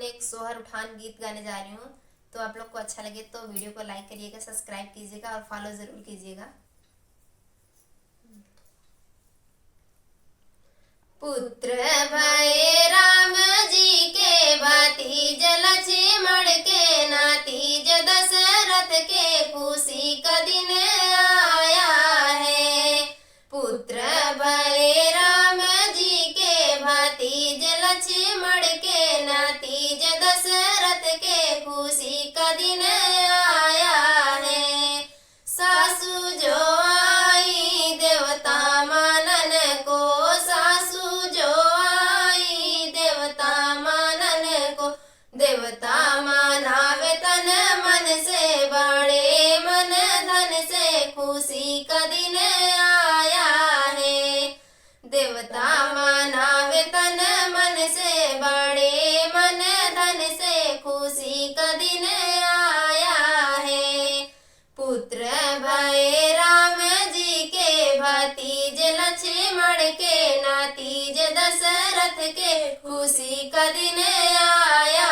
एक सोहर उठान गीत गाने जा रही हूँ। तो आप लोग को अच्छा लगे तो वीडियो को लाइक करिएगा, सब्सक्राइब कीजिएगा और फॉलो ज़रूर कीजिएगा। पुत्र भये राम जी के भातीज लक्ष्मण के नातीज दशरथ के खुशी का दिन आया है। पुत्र भये राम जी के भातीज लक्ष्मण के नातीज दशरथ के खुशी का दिन आया है। सासू जो आई देवता मानन को, सासू जो आई देवता मानन को, देवता मानावे तन मन से, बड़े मन धन से खुशी का दिन आया है। देवता मानावे तन मन से, बड़े मन धन से खुशी का दिन आया है। पुत्र भये राम जी के भातीज लक्ष्मण के नातीज दशरथ के खुशी का दिन आया